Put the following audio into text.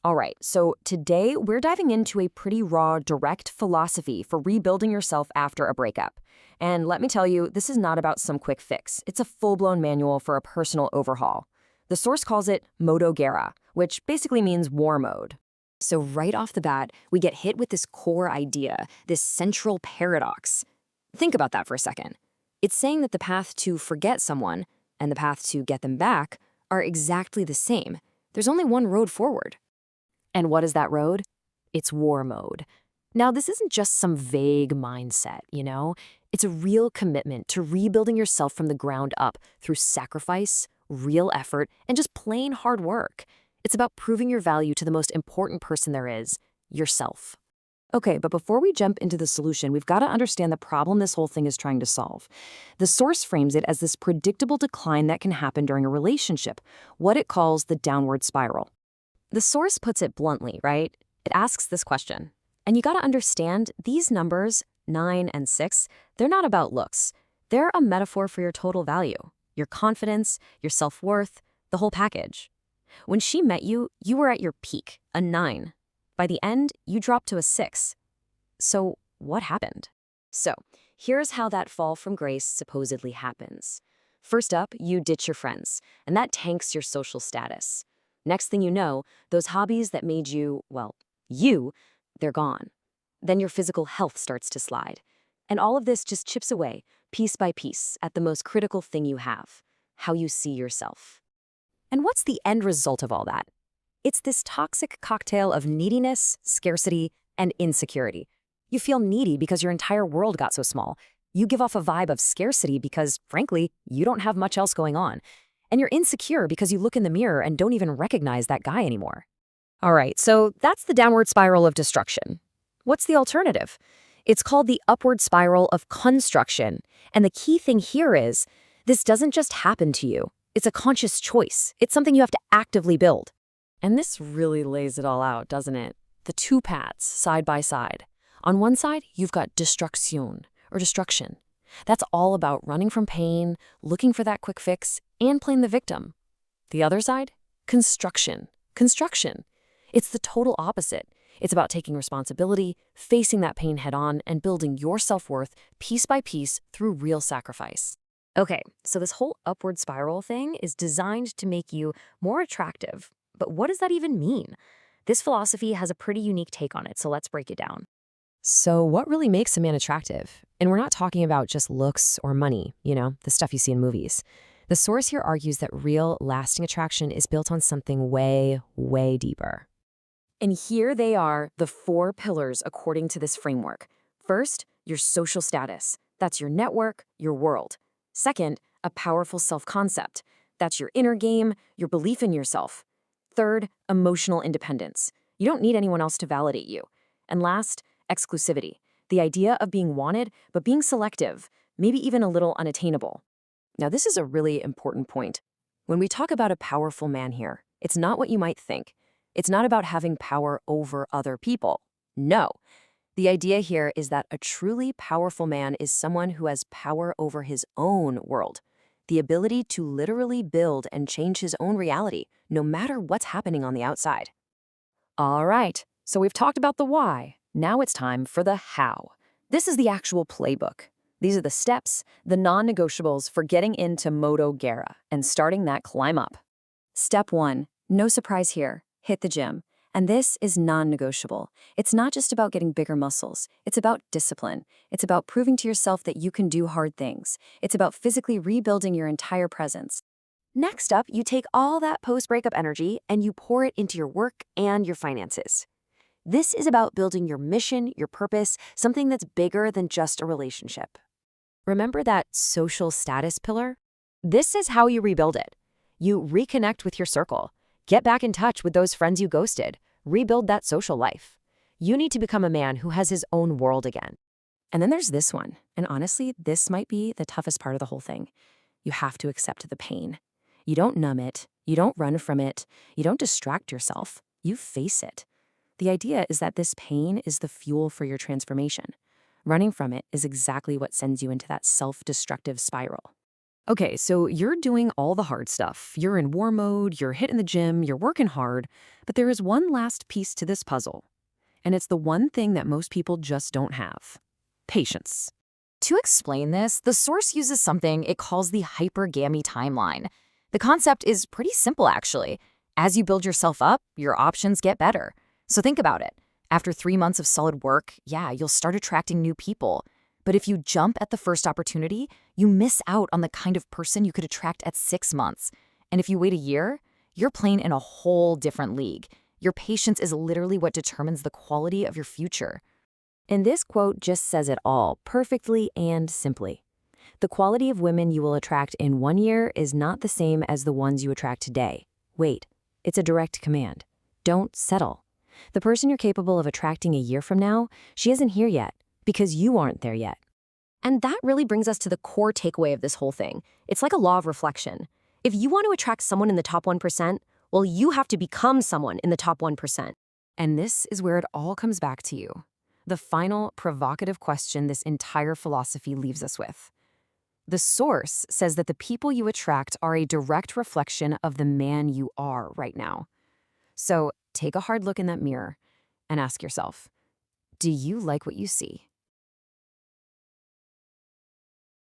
All right, so today we're diving into a pretty raw, direct philosophy for rebuilding yourself after a breakup. And let me tell you, this is not about some quick fix. It's a full-blown manual for a personal overhaul. The source calls it Modo Guerra, which basically means war mode. So right off the bat, we get hit with this core idea, this central paradox. Think about that for a second. It's saying that the path to forget someone and the path to get them back are exactly the same. There's only one road forward. And what is that road? It's war mode. Now, this isn't just some vague mindset, you know? It's a real commitment to rebuilding yourself from the ground up through sacrifice, real effort, and just plain hard work. It's about proving your value to the most important person there is, yourself. Okay, but before we jump into the solution, we've got to understand the problem this whole thing is trying to solve. The source frames it as this predictable decline that can happen during a relationship, what it calls the downward spiral. The source puts it bluntly, right? It asks this question. And you got to understand, these numbers, 9 and 6, they're not about looks. They're a metaphor for your total value, your confidence, your self-worth, the whole package. When she met you, you were at your peak, a 9. By the end, you dropped to a 6. So what happened? So here's how that fall from grace supposedly happens. First up, you ditch your friends, and that tanks your social status. Next thing you know, those hobbies that made you, well, you, they're gone. Then your physical health starts to slide. And all of this just chips away, piece by piece, at the most critical thing you have, how you see yourself. And what's the end result of all that? It's this toxic cocktail of neediness, scarcity, and insecurity. You feel needy because your entire world got so small. You give off a vibe of scarcity because, frankly, you don't have much else going on. And you're insecure because you look in the mirror and don't even recognize that guy anymore. All right, so that's the downward spiral of destruction. What's the alternative? It's called the upward spiral of construction. And the key thing here is, this doesn't just happen to you. It's a conscious choice. It's something you have to actively build. And this really lays it all out, doesn't it? The two paths, side by side. On one side, you've got destruction, or destruction. That's all about running from pain, looking for that quick fix, and playing the victim. The other side? Construction. Construction. It's the total opposite. It's about taking responsibility, facing that pain head on, and building your self-worth piece by piece through real sacrifice. Okay, so this whole upward spiral thing is designed to make you more attractive. But what does that even mean? This philosophy has a pretty unique take on it, so let's break it down. So what really makes a man attractive? And we're not talking about just looks or money, the stuff you see in movies. The source here argues that real, lasting attraction is built on something way, way deeper. And here they are, the 4 pillars according to this framework. First, your social status. That's your network, your world. Second, a powerful self-concept. That's your inner game, your belief in yourself. Third, emotional independence. You don't need anyone else to validate you. And last, exclusivity. The idea of being wanted, but being selective, maybe even a little unattainable. Now, this is a really important point. When we talk about a powerful man here, it's not what you might think. It's not about having power over other people. No. The idea here is that a truly powerful man is someone who has power over his own world. The ability to literally build and change his own reality, no matter what's happening on the outside. All right, so we've talked about the why. Now it's time for the how. This is the actual playbook. These are the steps, the non-negotiables for getting into Modo Guerra and starting that climb up. Step 1, no surprise here, hit the gym. And this is non-negotiable. It's not just about getting bigger muscles. It's about discipline. It's about proving to yourself that you can do hard things. It's about physically rebuilding your entire presence. Next up, you take all that post-breakup energy and you pour it into your work and your finances. This is about building your mission, your purpose, something that's bigger than just a relationship. Remember that social status pillar? This is how you rebuild it. You reconnect with your circle. Get back in touch with those friends you ghosted. Rebuild that social life. You need to become a man who has his own world again. And then there's this one. And honestly, this might be the toughest part of the whole thing. You have to accept the pain. You don't numb it. You don't run from it. You don't distract yourself. You face it. The idea is that this pain is the fuel for your transformation. Running from it is exactly what sends you into that self-destructive spiral. Okay, so you're doing all the hard stuff. You're in war mode, you're hitting the gym, you're working hard, but there is one last piece to this puzzle. And it's the one thing that most people just don't have: patience. To explain this, the source uses something it calls the hypergamy timeline. The concept is pretty simple, actually. As you build yourself up, your options get better. So think about it. After 3 months of solid work, yeah, you'll start attracting new people. But if you jump at the first opportunity, you miss out on the kind of person you could attract at 6 months. And if you wait a year, you're playing in a whole different league. Your patience is literally what determines the quality of your future. And this quote just says it all, perfectly and simply. The quality of women you will attract in 1 year is not the same as the ones you attract today. Wait, it's a direct command. Don't settle. The person you're capable of attracting a year from now, she isn't here yet, because you aren't there yet. And that really brings us to the core takeaway of this whole thing. It's like a law of reflection. If you want to attract someone in the top 1%, well, you have to become someone in the top 1%. And this is where it all comes back to you. The final provocative question this entire philosophy leaves us with. The source says that the people you attract are a direct reflection of the man you are right now. So take a hard look in that mirror and ask yourself, do you like what you see?